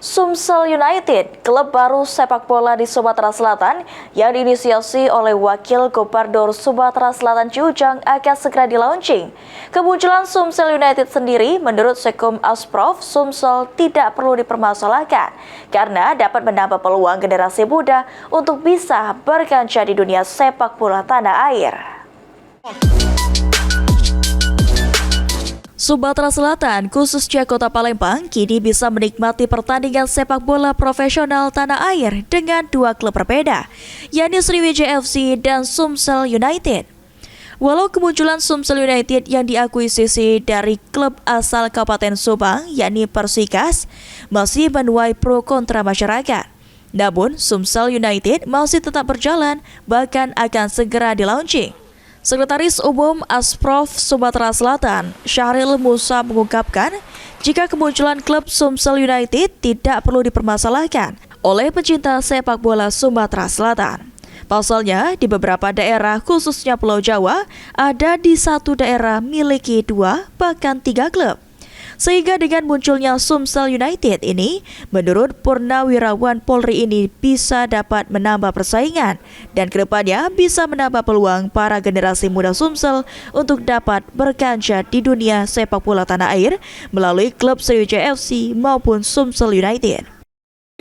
Sumsel United, klub baru sepak bola di Sumatera Selatan yang diinisiasi oleh Wakil Gubernur Sumatera Selatan Ciujang akan segera di-launching. Kemunculan Sumsel United sendiri menurut Sekum Asprof, Sumsel tidak perlu dipermasalahkan karena dapat menambah peluang generasi muda untuk bisa berkancah di dunia sepak bola tanah air. Sumatera Selatan, khususnya Kota Palembang, kini bisa menikmati pertandingan sepak bola profesional tanah air dengan dua klub berbeda, yakni Sriwijaya FC dan Sumsel United. Walau kemunculan Sumsel United yang diakuisisi dari klub asal Kabupaten Subang, yakni Persikas, masih menuai pro kontra masyarakat. Namun, Sumsel United masih tetap berjalan, bahkan akan segera di-launching. Sekretaris Umum Asprof Sumatera Selatan, Syahril Musa mengungkapkan, jika kemunculan klub Sumsel United tidak perlu dipermasalahkan oleh pecinta sepak bola Sumatera Selatan. Pasalnya, di beberapa daerah khususnya Pulau Jawa, ada di satu daerah miliki 2 bahkan 3 klub. Sehingga dengan munculnya Sumsel United ini, menurut Purnawirawan Polri ini bisa dapat menambah persaingan dan kedepannya bisa menambah peluang para generasi muda Sumsel untuk dapat berkancah di dunia sepak bola tanah air melalui klub Sriwijaya FC maupun Sumsel United.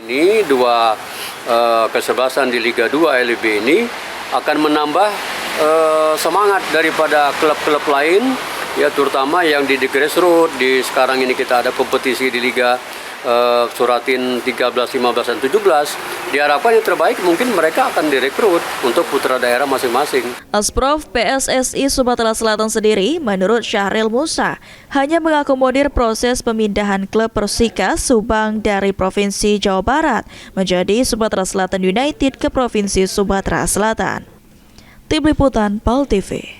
Ini dua kesebelasan di Liga 2 LIB ini akan menambah semangat daripada klub-klub lain, ya terutama yang di grassroots. Sekarang ini kita ada kompetisi di Liga Suratin 13, 15, dan 17. Diharapkan yang terbaik mungkin mereka akan direkrut untuk putra daerah masing-masing. Asprof PSSI Sumatera Selatan sendiri, menurut Syahril Musa, hanya mengakomodir proses pemindahan klub Persikas Subang dari Provinsi Jawa Barat menjadi Sumatera Selatan United ke Provinsi Sumatera Selatan. Tim Liputan PAL TV.